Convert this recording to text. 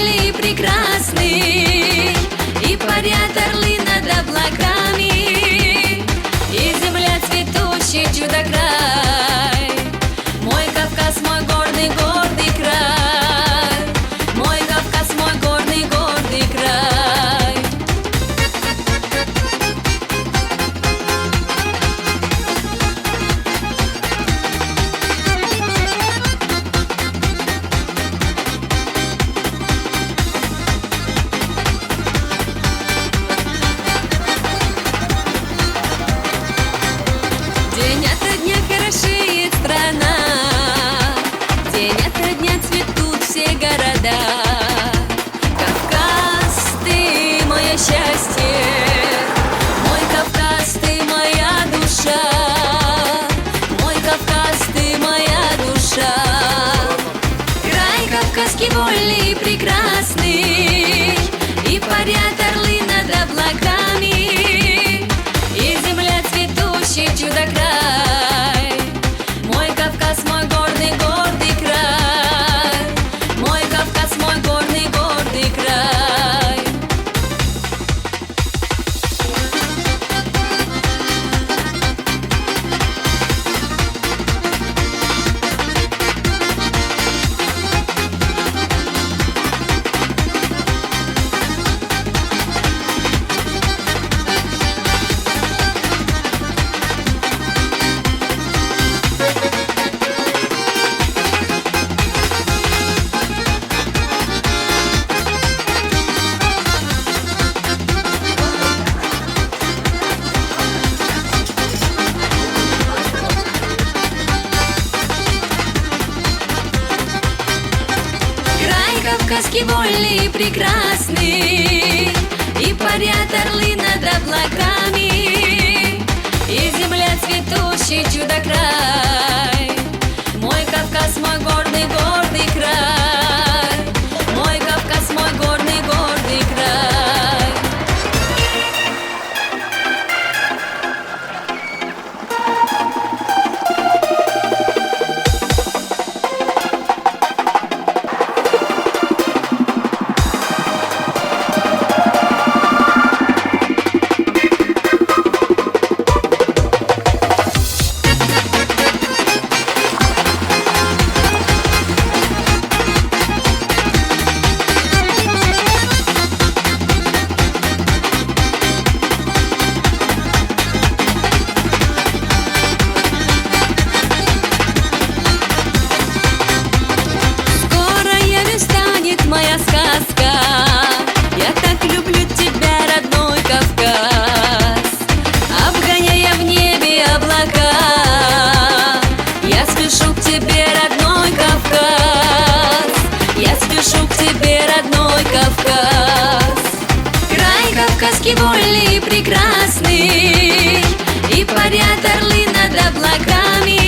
более прекрасный, и парят орлы над облаками, и земля цветущий чудо-край. Мой Кавказ, мой гордый, гордый край, мой Кавказ, мой гордый, гордый край. День ото дня хорошеет страна, день ото дня цветут все города. Кавказ, ты мое счастье, мой Кавказ, ты моя душа, мой Кавказ, ты моя душа. Край кавказский вольный и прекрасный, и парят орлы над облаками, и земля цветущий чудо-край. Мой Кавказ, мой гордый, гордый край, мой Кавказ, мой гордый, гордый край. Кавказский вольный и прекрасный, и парят орлы над облаками, и земля цветущий чудо-край. Мой Кавказ, мой гордый, гордый край, мой Кавказ, мой гордый, гордый край. Моя сказка, я так люблю тебя, родной Кавказ. Обгоняя в небе облака, я спешу к тебе, родной Кавказ. Я спешу к тебе, родной Кавказ. Край кавказский вольный и прекрасный, и парят орлы над облаками,